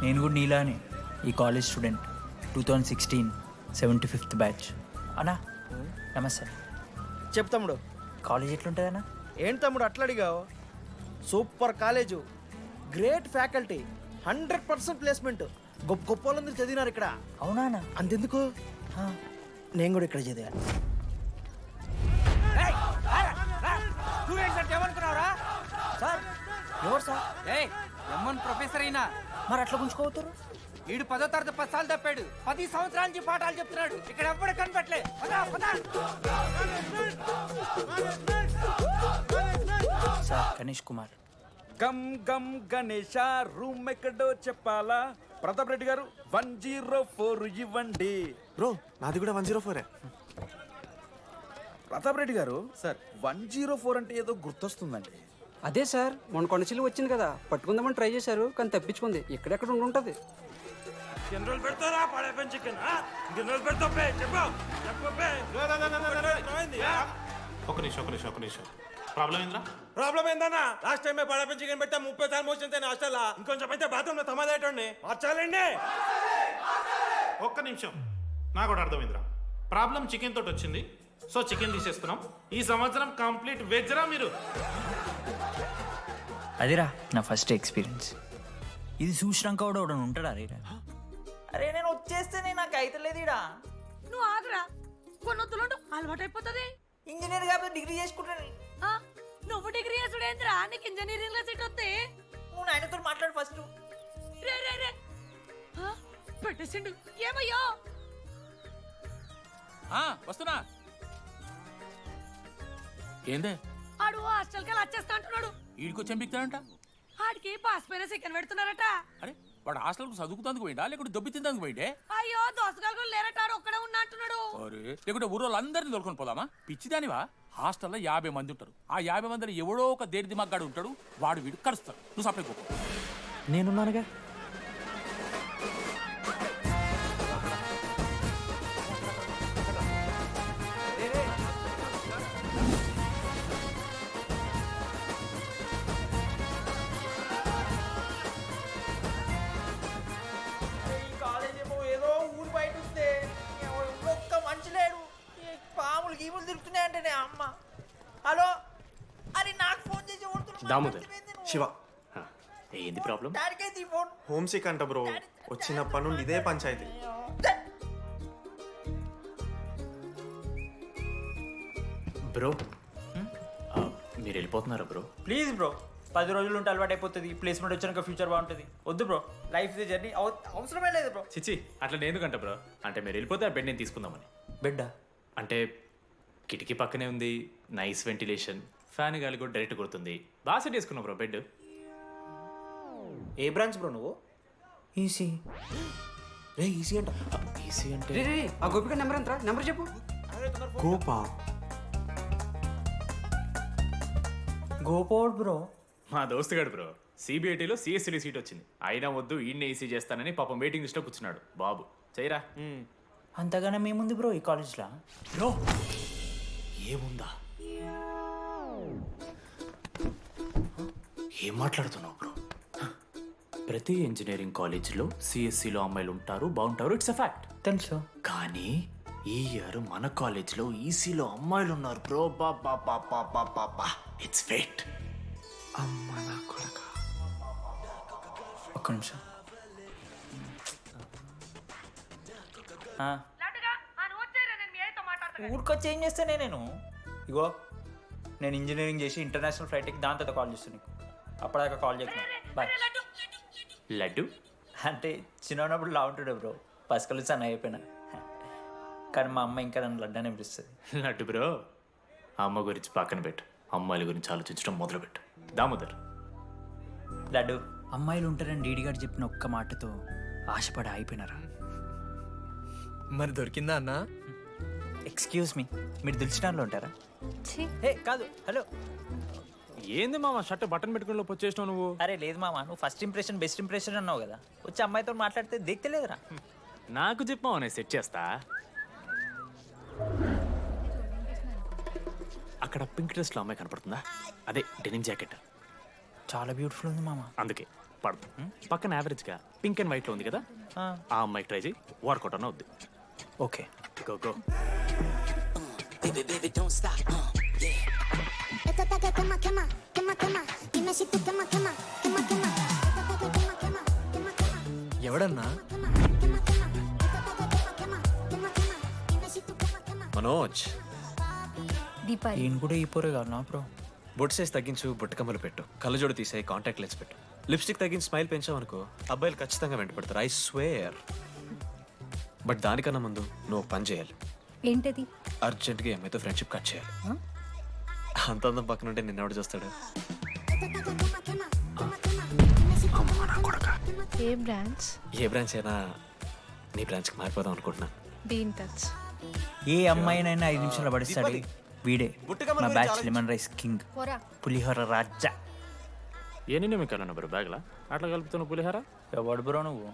నేను కూడా నీలానే ఈ కాలేజ్ స్టూడెంట్ 2016 75th బ్యాచ్. అన్నా నమస్తే. చెప్ తమ్ముడు. కాలేజ్ ఎట్లుంటుందన్నా? ఏంటి తమ్ముడు అట్లా అడిగావు? Super college, great faculty, 100% placement. గొప్ప గొప్ప వాళ్ళందరూ చదివినారు ఇక్కడ. అవునా అన్న? అంతెందుకు, నేను కూడా ఇక్కడ చదివా. సార్ ఎవరు సార్? ఎమ్మన్ ప్రొఫెసర్ అయినా మరి అట్లా గుంజుకోవతారు? వీడు 10వ తరగతి 10 సార్లు తప్పాడు, 10 సంవత్సరాల నుంచి పాఠాలు చెప్తున్నాడు. ఇక్కడ ఎవ్వడు కనిపెట్టలే. సార్ గణేష్ కుమార్. గమ్ గమ్ గణేష రూమ్ ఎక్కడో చెప్పాలా? ప్రతాప్ రెడ్డి గారు 104 ఇవ్వండి. బ్రో నాది కూడా 104. ప్రతాప్ రెడ్డి గారు సార్ 104 అంటే ఏదో గుర్తొస్తుందండి. అదే సార్, మొన్న కొండచిల్లు వచ్చింది కదా, పట్టుకుందామని ట్రై చేశారు కానీ తప్పించుకుంది. ఎక్కడెక్కడ ఉండుంటది. ఒక నిమిషం ప్రాబ్లం ఏంద్రా? ప్రాబ్లం ఏందన్నా? లాస్ట్ టైం పడపం చికెన్ పెట్టా 30 సార్లు మోషన్ హాస్టల్ ఇంకొంచెం అయితే బాత్రూమ్ లో తమాదేటండి మార్చాలండి. ఒక్క నిమిషం, నాకు కూడా అర్థమైందిరా. ప్రాబ్లం చికెన్ తోటి వచ్చింది, సో చికెన్ తీసేస్తున్నాం. ఈ సంవత్సరం కంప్లీట్ వెజ్ రా మీరు. అదిరా నా ఫస్ట్ ఎక్స్పీరియన్స్. ఇది చూసినాక కూడా ఒకడు ఉంటాడా రే? అరే నేను వచ్చేస్తేనే నాకు అయితలేదు ఇడా. నువ్వు ఆగరా, కొన్నొత్తులు అలవాటు అయిపోతుంది. ఇంజనీర్ కాబట్టి డిగ్రీ చేసుకుంటాను. నువ్వు డిగ్రీ చేసుడేంద్రా, నీకు ఇంజనీరింగ్ లో సీట్ వస్తే నువ్వు నాయనతో మాట్లాడు ఫస్ట్. రే రే రే పెట్టేసిండు. ఏమయ్యో వస్తున్నా. ఏందే ఆడు హాస్టల్ కి వచ్చేస్తా అంటున్నాడు. ఈడికొచ్చేం బిక్తాడంట? ఆడికి పాస్ పైన చికెన్ పెడుతున్నారట. అరే వాడు హాస్టల్కు చదువుకుతానికి పోయిండా లేకుంటే దొబ్బి తిందానికి పోయిండే? అయ్యో దోసగాలు లేరట, ఆడు ఒక్కడే ఉన్నా అంటున్నాడు. అరే లేకుంటే ఊరోళ్ళు అందరిని దొరుకుని పోదామా? పిచ్చిదానివా? హాస్టల్లో 50 మంది ఉంటారు. ఆ 50 మందిలో ఎవడో ఒక దేడి దిమాగ్గాడు ఉంటాడు, వాడు వీడు కరుస్తాడు. నువ్వు సప్లై పోకు. నేనున్నానుగా. ఏదో ఊరు బయట వస్తే ఒక్క మనిషి లేడు. పాములు గీములు తిరుగుతున్నాయంటే అమ్మ. హలో అని నాకు ఫోన్ చేసి దామోదర్, శివ, ఏంది ప్రాబ్లం? డాడీకైతే ఈ ఫోన్. హోమ్ సిక్ అంట బ్రో. వచ్చినప్పటి నుండి ఇదే పంచాయతీ. బ్రో మీరు వెళ్ళిపోతున్నారా బ్రో? ప్లీజ్ బ్రో, 10 రోజులు ఉంటే అలవాటు అయిపోతుంది. ప్లేస్మెంట్ వచ్చినాక ఫ్యూచర్ బాగుంటుంది. వద్దు బ్రో, లైఫ్ ఇది జర్నీ, అవసరమే లేదు బ్రో. చిచ్చి అట్లా ఎందుకంట బ్రో? అంటే మీరు వెళ్ళిపోతే ఆ బెడ్ నేను తీసుకుందామని. బెడ్డా? అంటే కిటికీ పక్కనే ఉంది, నైస్ వెంటిలేషన్, ఫ్యాన్ గాలి కూడా డైరెక్ట్ కొడుతుంది. బాగా సెట్ చేసుకున్నావు బ్రో బెడ్. ఏ బ్రాంచ్ బ్రో నువ్వు? ఈసీ. రే ఈసీ అంట. ఈసీ అంటే రే రే ఆ గోపిక నెంబర్ ఎంతరా? నెంబర్ చెప్పు. గోపా గోపోడ్ బ్రో. మా దోస్తుగాడు బ్రో, సిబిఐటీలో సిఎస్సిలో సీట్ వచ్చింది. అయినా వద్దు ఈయన్నే ఈసీ చేస్తానని పాపం వెయిటింగ్ లిస్ట్లో కూర్చున్నాడు. బాబు చేయరా. అంతగానే మేముంది బ్రో ఈ కాలేజ్లో. బ్రో ఏముందా? ఏం మాట్లాడుతున్నావు బ్రో? ప్రతి ఇంజనీరింగ్ కాలేజీలో సిఎస్సిలో అమ్మాయిలు ఉంటారు, బాగుంటారు. It's a fact. తెలుసు. కానీ ఈ ఇయర్ మన కాలేజ్లో ఈసీలో అమ్మాయిలు ఉన్నారు బ్రో. Baba it's fate. అమ్మ నా కొడక. ఒక్క నిమిషం. ఊరికొచ్చి ఏం చేస్తానే నేను? ఇగో నేను ఇంజనీరింగ్ చేసి ఇంటర్నేషనల్ ఫ్లైట్కి దాని తర్వాత కాల్ చేస్తాను నీకు. అప్పటిదాకా కాల్ చేస్తాను. బాయ్. లడ్డు అంటే చిన్నప్పుడు లా ఉంటుండే బ్రో, పసుకలు సన్న అయిపోయినా. కానీ మా అమ్మ ఇంకా నన్ను లడ్డు అని పిలుస్తుంది. లడ్డు బ్రో, అమ్మ గురించి పక్కన పెట్టు, అమ్మాయిల గురించి ఆలోచించడం మొదలుపెట్టు. దామోదర్, లడ్డు అమ్మాయిలు ఉంటారని డీడీగారు చెప్పిన ఒక్క మాటతో ఆశపడి అయిపోయినారా? మరి దొరికిందా అన్న? ఎక్స్క్యూజ్ మీ, మీరు దిల్చినాల్లో ఉంటారా? ఏ కాదు, హలో. ఏంది మామ షర్ట్ బటన్ పెట్టుకుని లోపు వచ్చేసినావు నువ్వు? అరే లేదు మామ, నువ్వు ఫస్ట్ ఇంప్రెషన్ బెస్ట్ ఇంప్రెషన్ అన్నావు కదా, వచ్చి అమ్మాయితో మాట్లాడితే దిగుతలేదురా. నాకు చెప్పావు నేను సెట్ చేస్తా. అక్కడ పింక్ డ్రెస్లో అమ్మాయి కనపడుతుందా? అదే డెనిమ్ జాకెట్. చాలా బ్యూటిఫుల్ ఉంది మామ. అందుకే పడదు పక్కన యావరేజ్గా పింక్ అండ్ వైట్లో ఉంది కదా ఆ అమ్మాయికి ట్రై చేయి వర్కౌట్ అన్న వద్దు ఓకే గో గో ఎవడన్నా మనోజ్ దీపాలి ఈయన కూడా ఈ పోరే కాదు నా బ్రో. బొట్ సైజ్ తగ్గించు బుట్టకమ్మలు పెట్టు కళ్ళజోడు తీసే కాంటాక్ట్ లెన్స్ పెట్టు లిప్స్టిక్ తగ్గించి స్మైల్ పెంచావనుకో అబ్బాయిలు ఖచ్చితంగా వెంటపడతారు ఐ స్వేర్ బట్ దానికన్నా ముందు నువ్వు ఒక పని చేయాలి ఏంటది? అర్జెంట్గా ఏమైతే ఫ్రెండ్షిప్ కట్ చేయాలి అంత అందం పక్కన ఉంటే నిన్నెవడు చూస్తాడు అమ్మా నా కొడక ఏ బ్రాంచ్? ఏ బ్రాంచ్ అయినా నీ బ్రాంచ్కి మారిపోదాం అనుకుంటున్నా బీ ఇన్ టచ్. ఏ అమ్మాయినైనా 5 నిమిషాలు పడిస్తాడు వీడే. మా బ్యాచ్ లెమన్ రైస్ కింగ్, పోరా. పులిహోర రాజా. ఎన్ని నిమిషాలు బ్రో బ్యాగ్లా అట్లా కలుపుతున్న పులిహార ఎవడు బ్రో నువ్వు?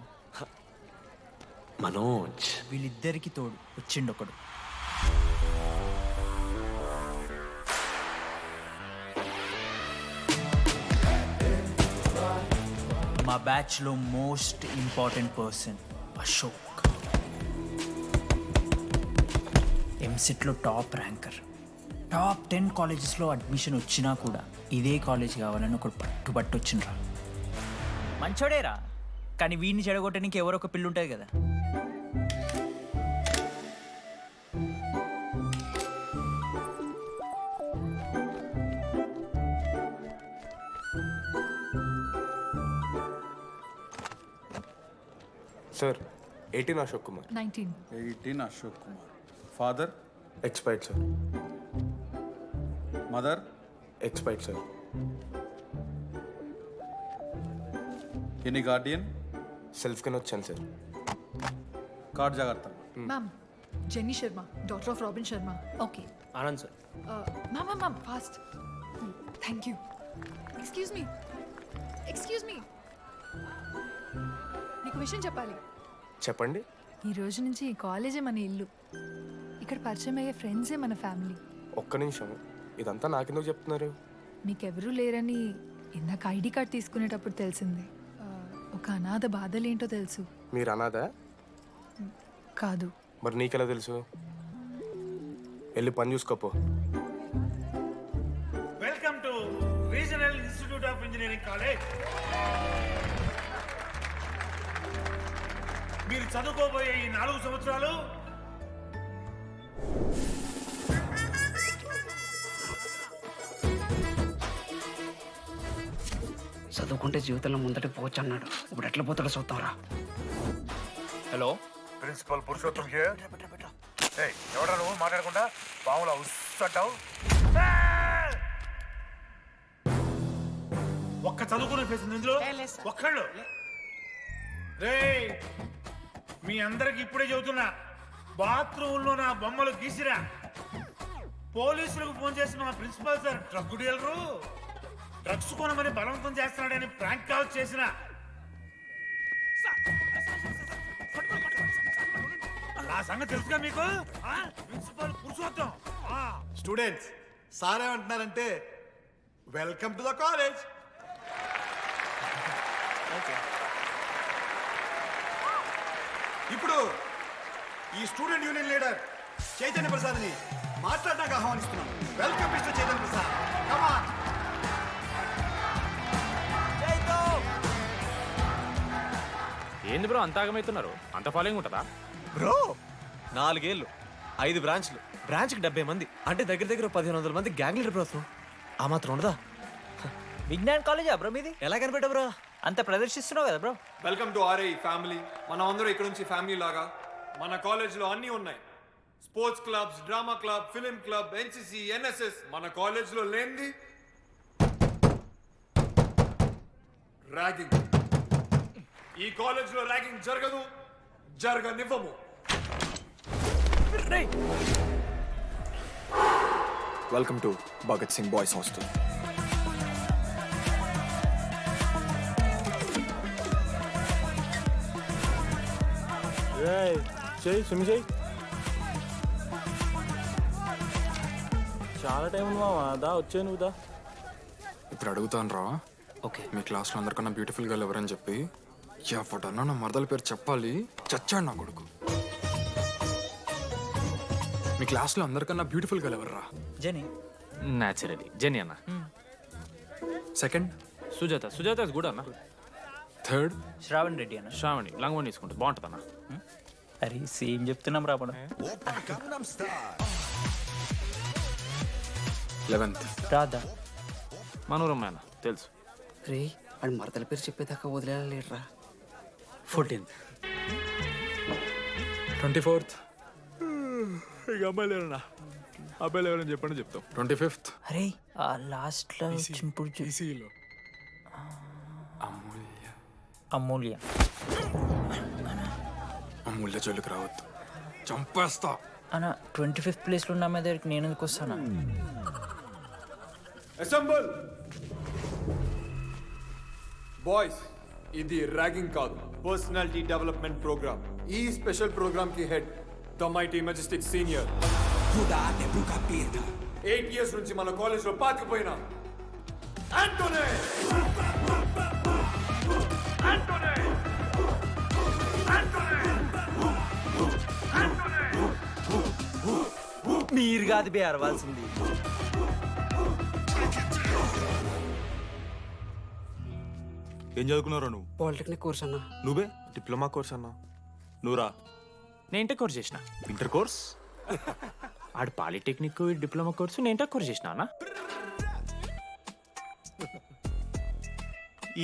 మనోజ్ వీళ్ళిద్దరికి తోడు వచ్చిండు ఒకడు. మా బ్యాచ్లో మోస్ట్ ఇంపార్టెంట్ పర్సన్ అశోక్. ఎంసెట్లో టాప్ ర్యాంకర్. టాప్ 10 కాలేజెస్లో అడ్మిషన్ వచ్చినా కూడా ఇదే కాలేజ్ కావాలని ఒకడు పట్టుబట్టు వచ్చిండ్రా. మంచోడేరా, కానీ వీడిని చెడగొట్టడానికి ఎవరో ఒక పిల్లు ఉంటుంది కదా. Sir 18 Ashok Kumar 19. Ashok Kumar. Father? Expired sir. Mother? Expired sir. Any Guardian? Self కింద వచ్చాను సార్. కార్డ్ జాగ్రత్త. Ma'am, Jenny Sharma, daughter of Robin Sharma. Okay. Anand sir Ma'am, fast. Thank you. Excuse me. నీకు విషయం చెప్పాలి. చెప్పండి. ఈ రోజు నుంచి ఈ కాలేజే మన ఇల్లు. ఇక్కడ పరిచయం అయ్యే ఫ్రెండ్సే మన ఫ్యామిలీ. ఒక్క నిమిషం, ఇదంతా నాకెందుకు చెప్తున్నారు? మీకెవరూ లేరని ఇందాక ఐడి కార్డ్ తీసుకునేటప్పుడు తెలిసింది. ఒక అనాథ బాధలేంటో తెలుసు. మీరు అనాదా? కాదు. మరి నీకెలా తెలుసు? వెళ్ళి పని చూసుకోపో. Welcome to regional institute of engineering college. మీరు చదువుకోబోయే ఈ 4 సంవత్సరాలు చదువుకుంటే జీవితంలో ముందటికి పోవచ్చు అన్నాడు. ఇప్పుడు ఎట్లా పోతాడో చూద్దాంరా. Hello, principal Purushottam here. ఏయ్, ఎవడా నువ్వు మాట్లాడకుండా పాములా ఉస్సంటావు? ఒక్క చదువుకునే ఫేస్ ఇందులో ఒక్కళ్ళు. రే, మీ అందరికి ఇప్పుడే చెబుతున్నా, బాత్రూంలో నా బొమ్మలు గీసిరా. పోలీసులకు ఫోన్ చేసి మా principal sir drug dealer drugs కొనమని బలవంతం చేస్తున్నాడని ప్రాంక్ కాల్ చేసిన. ఆ సంగతి తెలుసుగా మీకు? ప్రిన్సిపల్ పురుషోత్తం. స్టూడెంట్స్, సార్ ఏమంటున్నారంటే వెల్కమ్ టు ద కాలేజ్. ఇప్పుడు ఈ స్టూడెంట్ యూనియన్ లీడర్ చైతన్య ప్రసాద్ని మాట్లాడడానికి ఆహ్వానిస్తున్నాం. Welcome mister Chaitanya Prasad. Come on. ఏంది బ్రో అంత ఆగమవుతున్నారు? అంత ఫాలోయింగ్ ఉంటుందా బ్రో? 4 ఏళ్ళు, 5 బ్రాంచ్లు, బ్రాంచ్కి 70 మంది, అంటే దగ్గర దగ్గర 1500 మంది గ్యాంగ్ లీడర్ బ్రో. ఆ మాత్రం ఉండదా? విజ్ఞాన్ కాలేజా బ్రో మీది? ఎలా కనిపెట్టా బ్రో? అంత ప్రదర్శిస్తున్నావు కదా bro. Welcome to RI family. మనం అందరూ ఇక్కడ నుంచి ఫ్యామిలీ లాగా. మన కాలేజ్లో అన్నీ ఉన్నాయి. Sports clubs, drama club, film club, NCC, NSS. మన కాలేజ్లో లేనిది ర్యాగింగ్. ఈ కాలేజ్లో ర్యాగింగ్ జరగదు, జరగనివ్వము. Welcome to Bhagat Singh boys hostel. చేయి స్విమ్ చేయి. చాలా టైం ఉంది మావా. దా వచ్చే నువ్వు దా. ఇప్పుడు అడుగుతాను రా, ఓకే మీ క్లాస్లో అందరికన్నా బ్యూటిఫుల్ గర్ల్ ఎవరని చెప్పి ఎవడన్నా నా మరదల పేరు చెప్పాలి చచ్చాడు నా కొడుకు. మీ క్లాస్లో అందరికన్నా బ్యూటిఫుల్ గర్ల్ ఎవర్రా? జని. న్యాచురలీ జెనీ అన్న. Second Sujatha. Sujatha is good అన్న. థర్డ్ శ్రావణ్ రెడ్డి అన్న. శ్రావణి లంగోని తీసుకుంటుంది, బాగుంటుంది అన్న. అరే సేమ్ చెప్తున్నాం రాబడ. 11th రాదా? మనోరమ్మ అన్న తెలుసు. రే వాడు మరదల పేరు చెప్పేదాకా వదిలేలా లేడురా. 14th 24th ఇక అమ్మాయి లేరన్నా, అబ్బాయిలు ఎవరైనా చెప్పండి చెప్తాం. 25th అరే ఆ లాస్ట్లో చింపుడు ఈసీలో అమూల్య. అమూల్య. అమూల్య జోలికి రావద్దు, చంపేస్తా. అన్న 25th ప్లేస్లో ఉన్న అమ్మాయి దగ్గరికి నేను ఎందుకు వస్తానా? అసెంబుల్ బాయ్స్, ఇది ర్యాగింగ్ కాదు, పర్సనాలిటీ డెవలప్మెంట్ ప్రోగ్రామ్. ఈ స్పెషల్ ప్రోగ్రామ్ కి head the mighty Majestic senior. 8 years నుంచి మన కాలేజ్ లో పాతిపోయినా ఆంటోనీ. మీరు కాదు బే అరవాల్సింది. ఏం చదువుకున్నారా నువ్వు? పాలిటెక్నిక్ కోర్స్ అన్న. నువ్వే డిప్లొమా కోర్స్ అన్నా. నువ్వురా? నేను ఇంటర్ కోర్స్ చేసిన. Inter course? ఆడు పాలిటెక్నిక్ డిప్లొమా కోర్సు, నేను ఇంటర్ కోర్స్ చేసిన అన్న.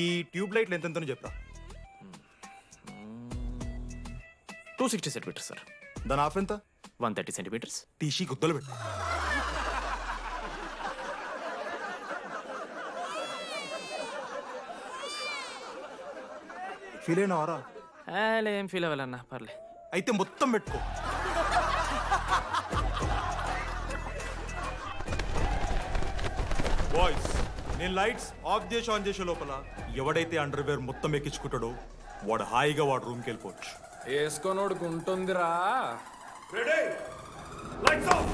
ఈ ట్యూబ్ లైట్లు ఎంతెంతనో చెప్పరా. 260 సెంటీమీటర్స్ సార్. దాని ఆఫ్ ఎంత? 130 సెంటీమీటర్స్. టీసీ గుద్దలు పెట్టు. ఫీల్ అయినావారా? ఏం ఫీల్ అవ్వాలన్నా, పర్లే. అయితే మొత్తం పెట్టుకో. బాయ్స్, నేను లైట్స్ ఆఫ్ చేసి ఆన్ చేసే లోపల ఎవడైతే అండర్వేర్ మొత్తం ఎక్కించుకుంటాడో వాడు హాయిగా వాడు రూమ్కి వెళ్ళిపోవచ్చు. వేసుకోనోడుకు ఉంటుందిరా. Ready, lights off.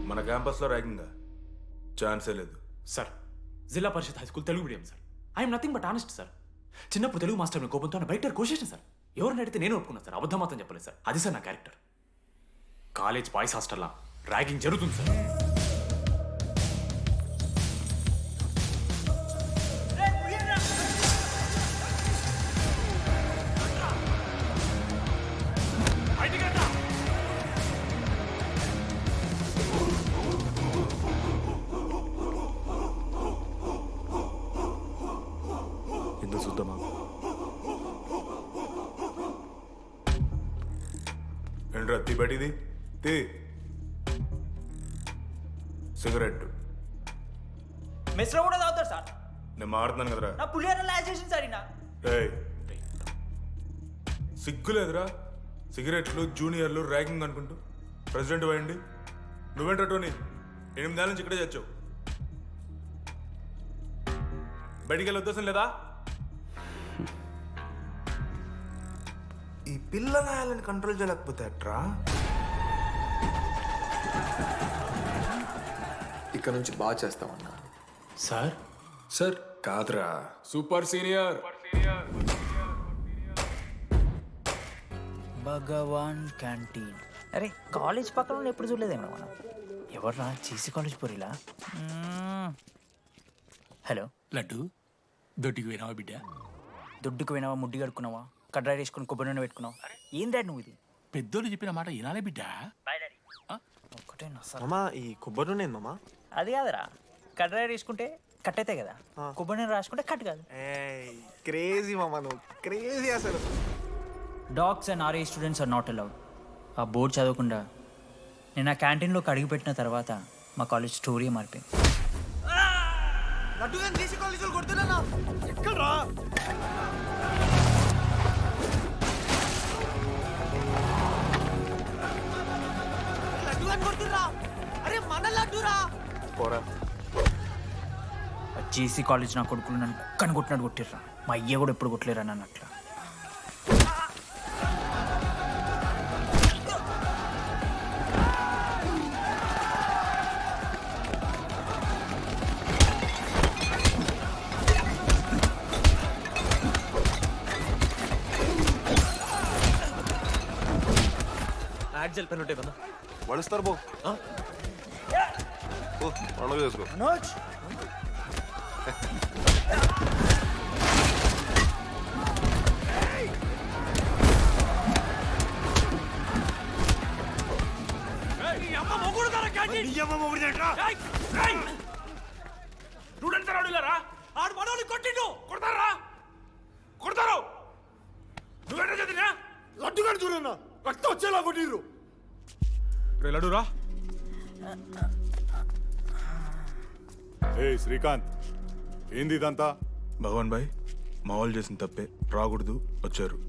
మన క్యాంపస్లో ర్యాగింగ్ ఛాన్సే లేదు sir, Zilla Parishad high school Telugu medium sir. I'm nothing but honest sir. చిన్నప్పుడు తెలుగు మాస్టర్ కోపంతో నా బయట కోసేసిన సార్. ఎవరిని అడిగితే నేను ఒప్పుకున్నాను సార్, అబద్ధం మాత్రం చెప్పలేదు సార్. అది సార్ నా క్యారెక్టర్. కాలేజ్ బాయ్స్ హాస్టల్లా ర్యాగింగ్ జరుగుతుంది సార్. ఎందుకు చూద్దామా? ఏంట్రా తీ బయటిది తీ. సిగరెట్ మెస్లో కూడా తాగుతారు సార్. నేను మారుతున్నాను కదరా. నా పులిహోర లాస్ట్ చేసింది సార్ ఈయన. ఏయ్, సిగ్గులేదురా? సిగరెట్లు జూనియర్లు ర్యాగింగ్ అనుకుంటూ ప్రెసిడెంట్ అయ్యండి. నువ్వేంట్రా టోనీ, 8 ఏళ్ళ నుంచి ఇక్కడే చచ్చావు. బయటికి వెళ్ళే ఉద్దేశం లేదా? ఈ పిల్లలని కంట్రోల్ చేయలేకపోతే అట్రా. ఇక్కడ నుంచి బాగా చేస్తామన్నా. సార్ సార్ కాదురా, సూపర్ సీనియర్. భగవాన్ క్యాంటీన్. అరే కాలేజ్ పక్కన ఎప్పుడు చూడలేదేమో మనం. ఎవర్రా చేసి కాలేజ్ పోరిలా? హలో లడ్డు, దొడ్డికి పోయినావా బిడ్డ? దుడ్డుకు పోయినావా, ముడ్డి కడుక్కున్నావా, కడ్రాయి వేసుకుని కొబ్బరి నూనె పెట్టుకున్నావు? ఏం డాడ్ నువ్వు ఇది? పెద్దోళ్ళు చెప్పిన మాట వినాలే బిడ్డ. ఒక్కటే నస. మామా ఈ కొబ్బరి నూనె మామా? అది కాదురా, కడ్రాయి వేసుకుంటే కట్ అవుతాయి కదా, కొబ్బరి నూనె రాసుకుంటే కట్ కాదు. క్రేజీ మామా, నువ్వు క్రేజీ అసలు. Dogs and RA students are not allowed. ఆ బోర్డు చదవకుండా నేను ఆ క్యాంటీన్లోకి అడుగుపెట్టిన తర్వాత మా కాలేజ్ స్టోరీ మారిపోయింది. జేసీ కాలేజ్ నా కొడుకులు నన్ను కుక్కని కొట్టినట్టు కొట్టిర్రా. మా అయ్య కూడా ఎప్పుడు కొట్టలేరా నన్ను అట్లా. యాడ్జల్ పెన్ ఉంటాయి కదా పడిస్తారు బో పండుగ చేసుకో మనోజ్ స్టూడెంట్స్ రాడులారా ఆడు మనోని కొట్టిండు కొడతారా కొడతారు నువ్వేంటో చదివినా లడ్డుగా చూడన్నా రక్తం వచ్చేలా కొట్టిర్రు రే లడురా ఏ శ్రీకాంత్ ఏంది ఇదంతా భగవాన్ భాయ్ మా వాళ్ళు చేసిన తప్పే రాకూడదు వచ్చారు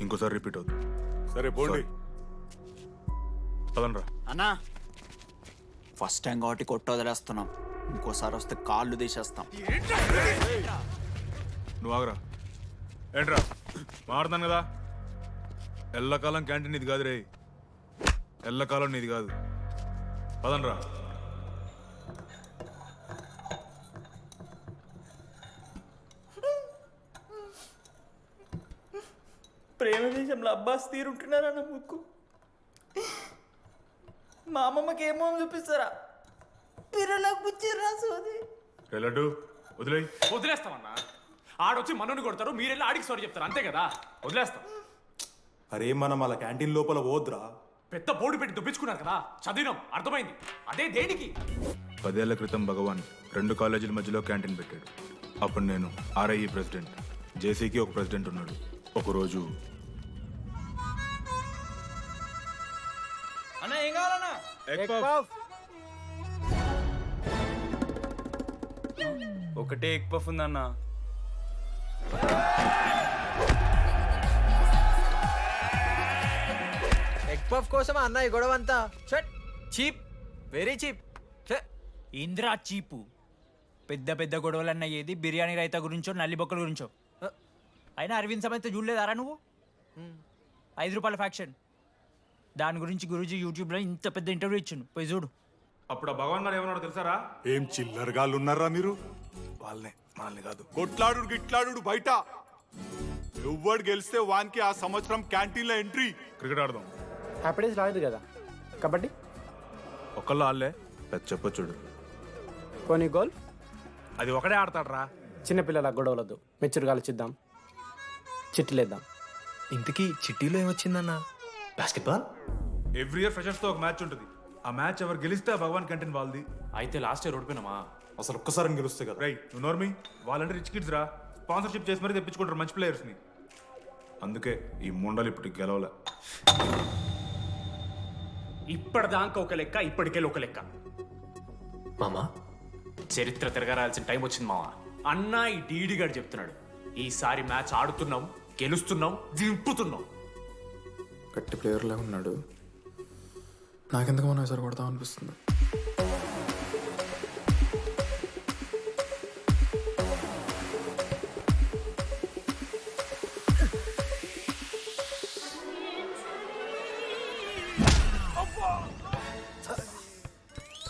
ఇంకోసారి రిపీట్ అవుతుంది సరే పోండి పదనరా అన్నా ఫస్ట్ టైం కాబట్టి కొట్టు వదిలేస్తున్నాం ఇంకోసారి వస్తే కాళ్ళు తీసేస్తాం నువ్వు ఆగరా ఏంట్రా మారుతాను కదా ఎల్లకాలం క్యాంటీన్ ఇది కాదు రే ఎల్లకాలం నీది కాదు పదనరా ప్రేమ దేశంలో అబ్బాస్ తీరుంటున్నారా నా ముక్కు మా అమ్మమ్మకి ఏమో చూపిస్తారా పిల్లలకు పుచ్చిర్రా సోది రే లడ్డు వదిలేయ్ వదిలేస్తామన్నా ఆడొచ్చి మనోని కొడతారు మీరెళ్ళి ఆడికి సారీ చెప్తారు అంతే కదా వదిలేస్తాం అరే మనం అలా క్యాంటీన్ లోపల పోద్రా పెద్ద బోర్డు పెట్టి దుబ్బించుకున్నారు కదా చదివినాం అర్థమైంది అదే దేనికి 10 ఏళ్ల క్రితం భగవాన్ 2 కాలేజీల మధ్యలో క్యాంటీన్ పెట్టాడు అప్పుడు నేను ఆర్ఐఈ ప్రెసిడెంట్ జేసీకి ఒక ప్రెసిడెంట్ ఉన్నాడు ఒకరోజు అన్న ఏం కావాలన్నా ఒకటే ఎగ్ పఫ్ ఉందన్నా ఎగ్ పఫ్ కోసం అన్న ఈ గొడవ అంతా చీప్ వెరీ చీప్ ఇంద్రా చీపు పెద్ద పెద్ద గొడవలన్న ఏది బిర్యానీ రైతా గురించో నల్లి బొక్కల గురించో అయినా అరవింద్ సమేత చూడలేదారా నువ్వు 5 రూపాయల ఫ్యాక్షన్ దాని గురించి గురూజీ యూట్యూబ్లో ఇంత పెద్ద ఇంటర్వ్యూ ఇచ్చిండు పోయి చూడు అప్పుడు ఆ భగవాన్ గారు ఏమన్నాడు తెలుసారా ఏం చిల్లరగాళ్ళు ఉన్నారా మీరు వాళ్ళనే మనల్ని కాదు కొట్లాడు గిట్లాడు బయట ఎవ్వడు గెలిస్తే వానికి ఆ సంవత్సరం క్యాంటీన్లో ఎంట్రీ క్రికెట్ ఆడదాం హ్యాపీడేస్ రాలేదు కదా కబడ్డీ ఒకళ్ళు ఆడలే పెద్ద చెప్పొచ్చుడు కొన్ని గోల్ అది ఒకడే ఆడతాడు రా చిన్నపిల్లల గొడవలొద్దు మెచ్యూర్గా ఆలోచిద్దాం చిట్టిలేద్దాం ఇంతకీ చిట్టీలో ఏమొచ్చిందన్న బాస్కెట్బాల్ ఎవ్రీ ఇయర్ ఫ్రెషర్స్ తో ఒక మ్యాచ్ ఉంటుంది ఆ మ్యాచ్ ఎవరు గెలిస్తే ఆ భగవాన్ కంటెంట్ వాళ్ళది అయితే లాస్ట్ ఇయర్ ఓడిపోయినామా అసలు ఒక్కసారి గెలుస్తే కదా రై నువ్వు నోర్మి వాళ్ళంటే రిచ్ కిడ్స్ రా స్పాన్సర్షిప్ చేసి మరీ తెప్పించుకుంటారు మంచి ప్లేయర్స్ ని అందుకే ఈ ముండలు ఇప్పుడు గెలవలే ఇప్పటిదాకా ఒక లెక్క ఇప్పటికెళ్ళి ఒక లెక్క మామా చరిత్ర తిరగరాల్సిన టైం వచ్చింది మామా అన్నా ఈ డీడీ గారు చెప్తున్నాడు ఈసారి మ్యాచ్ ఆడుతున్నాం గెలుస్తున్నాం దింపుతున్నాం గట్టి ప్లేయర్లా ఉన్నాడు నాకెందుకు మనం ఎసరు కొడతాం అనిపిస్తుంది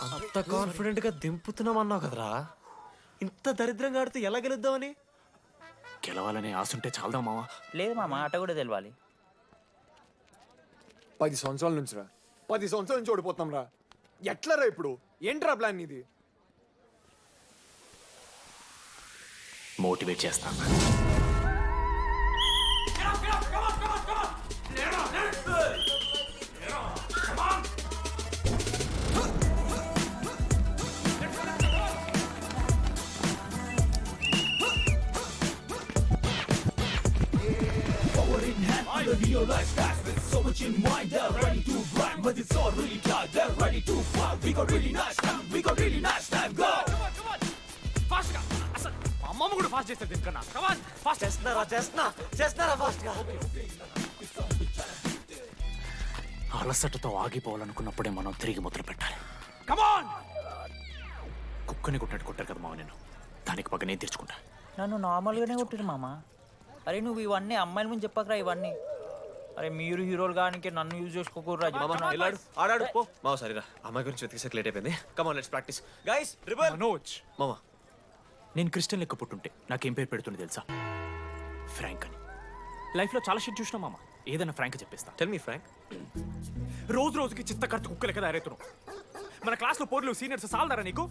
అంత కాన్ఫిడెంట్ గా దింపుతున్నాం అన్నావు కదరా ఇంత దరిద్రంగా ఆడితే ఎలా గెలుద్దామని గెలవాలనే ఆశుంటే చాలదా మావా లేదు మామ ఆట కూడా తెలవాలి 10 సంవత్సరాల నుంచి రా 10 సంవత్సరాల నుంచి ఓడిపోతాం రా ఎట్లా రా ఇప్పుడు ఏంట్రా ప్లాన్ ఇది మోటివేట్ చేస్తాను అమ్మమ్మ కూడా ఫాస్ట్ చేస్తారు దీనికన్నా కమాన్ ఫాస్ట్ చేస్తున్నారా ఫాస్ట్ గా అలసటతో ఆగిపోవాలనుకున్నప్పుడే మనం తిరిగి మొదలు పెట్టాలి కమాన్ కుక్కని కొట్టాడు కొట్టారు కదా మావ నేను దానికి పక్క నేను తెచ్చుకుంటా నన్ను నార్మల్గానే కొట్టిరు మామ అరే నువ్వు ఇవన్నీ అమ్మాయిల ముందు చెప్పకరా ఇవన్నీ అరే మీరు హీరోలు కానీ నన్ను యూజ్ చేసుకోకూడరా ఆడాడు పో మావ సరిరా అమ్మాయి గురించి వెతికేసరికి లేట్ అయిపోయింది come on let's practice guys rebel Manoj మామ నేను క్రిస్టియన్ లెక్క పుట్టుంటే నాకేం పేరు పెడుతుంది తెలుసా ఫ్రాంక్ అని లైఫ్లో చాలా షిట్ చూసినా మామ ఏదైనా ఫ్రాంక్ చెప్పేస్తా టెల్ మీ ఫ్రాంక్ రోజు రోజుకి చిత్త కట్టు కుక్క లెక్క తయారవుతున్నావు. మన క్లాస్లో పోర్లు సీనియర్స్ సాలదారా నీకు?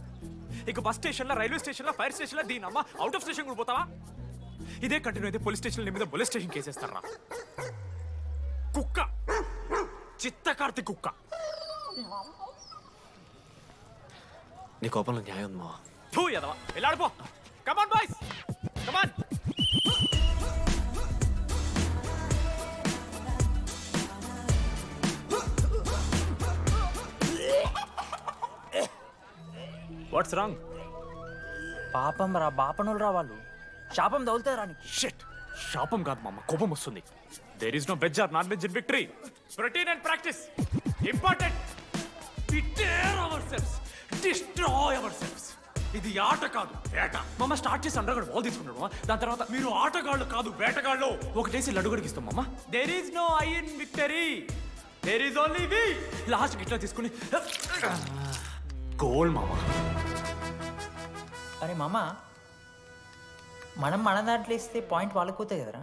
ఇక బస్ స్టేషన్లో, రైల్వే స్టేషన్లో, ఫైర్ స్టేషన్లో దీని అమ్మ అవుట్ ఆఫ్ స్టేషన్ కూడా పోతావా? ఇదే కంటిన్యూ అయితే పోలీస్ స్టేషన్ మీద పోలీస్ స్టేషన్ కేసేస్తారా? కుక్క, చిత్త కార్తి కుక్క. నీ కోపంలో న్యాయం ఉంది మావా. తూ ఎదవా, వెళ్ళాడిపో. Come on boys, come on. What's wrong? పాపం రా, బాపనులు రా వాళ్ళు. శాపం తగులుతారా నీకు? షిట్, శాపం కాదు మామ, కోపం వస్తుంది. There is no veg or non veg in victory. Routine and practice important. Prepare ourselves, destroy ourselves. ఇది ఆట కాదు, వేట. మామ స్టార్ట్ చేసి అండర్గడ్ బాల్ తీసుకున్నాడు. దాని తర్వాత మీరు ఆటగాళ్ళు కాదు, వేటగాళ్ళు. ఒకటేసి లడ్డు గడిగిస్తాం మామ. There is no I in victory, there is only we. Last ఇట్లా తీసుకుని గోల్ మామ. అరే మామ, మనం మన దాంట్లో ఇస్తే పాయింట్ వాళ్ళకి పోతాయి కదరా.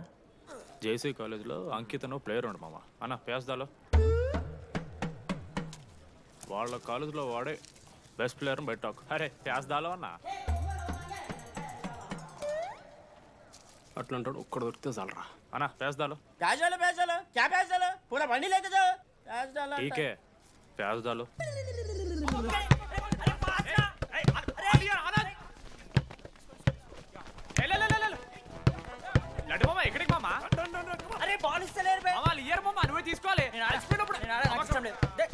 జేసీ కాలేజ్లో అంకితను ప్లేయర్ ఉండు మామ. అన్న ప్యాస్దాలో వాళ్ళ కాలేజ్లో వాడే బెస్ట్ ప్లేయర్ బయట టాక్. అరే ప్యాస్దాలో అన్న అట్లా అంటాడు. ఒక్కడ దొరికితే చాలరా అన్న. ప్యాస్దాలో ప్యాజాలో ప్యాజాలో క్యా ప్యాజాలో పూరా బండి లేక జాओ ప్యాజాలో. ఠీకే ప్యాస్దాలో. లడ్డు మామ ఎక్కడికి మామ? అరే బాల్ ఇస్తలేరు బే. మామ ఇయర్ మామ, నువ్వే తీసుకోవాలి. నేను ఆడిపోయినప్పుడు నాకు ఇష్టం లేదు. దే.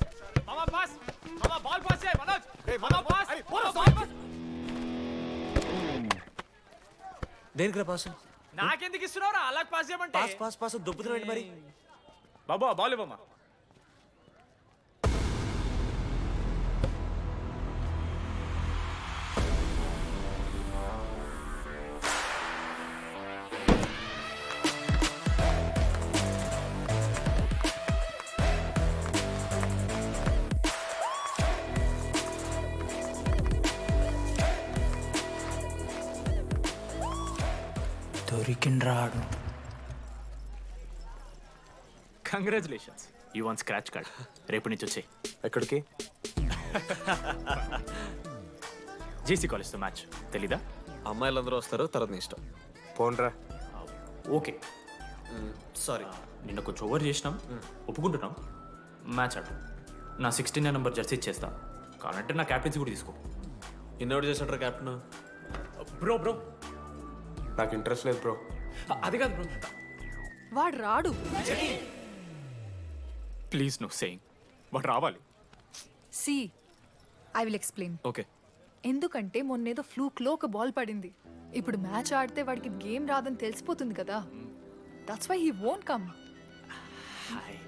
మామ పాస్, మామ బాల్ పాస్ చేయి మనోజ్. మామ పాస్, బాల్ పాస్. దేనికి పాస్? నాకెందుకు ఇస్తున్నావురా అలా పాస్ చేయమంటే? పాస్ పాస్ పాస్ దొబ్బుతున్నాడు మరి. బాబా బాల్ ఇవ్వమ్మా. దొరికిండ్రాడు. Congratulations, you won scratch card. రేపు నుంచి వచ్చాయి. ఎక్కడికి? జేసీ కాలేజ్తో మ్యాచ్ తెలీదా? అమ్మాయిలందరూ వస్తారు, తర్వాత నీ ఇష్టం. పోన్రా. ఓకే సారీ, నిన్న కొంచెం ఓవర్ చేసినాం, ఒప్పుకుంటున్నాం. మ్యాచ్ ఆడు. నా 69 నెంబర్ జెర్సీ ఇచ్చేస్తా. కావాలంటే నా క్యాప్టెన్సీ కూడా తీసుకో. ఇన్నోటి చేసినట్రా క్యాప్టెన్. బ్రో బ్రో నాకు ఇంట్రెస్ట్ లేదు బ్రో. అది కాదు బ్రో. వాడు రాడు. ప్లీజ్ నో సేయింగ్, బట్ రావాలి. See I will explain. Okay. ఎందుకంటే మొన్నేదో ఫ్లూక్లో ఒక బాల్ పడింది. ఇప్పుడు మ్యాచ్ ఆడితే వాడికి గేమ్ రాదని తెలిసిపోతుంది కదా. That's why he won't come. Hi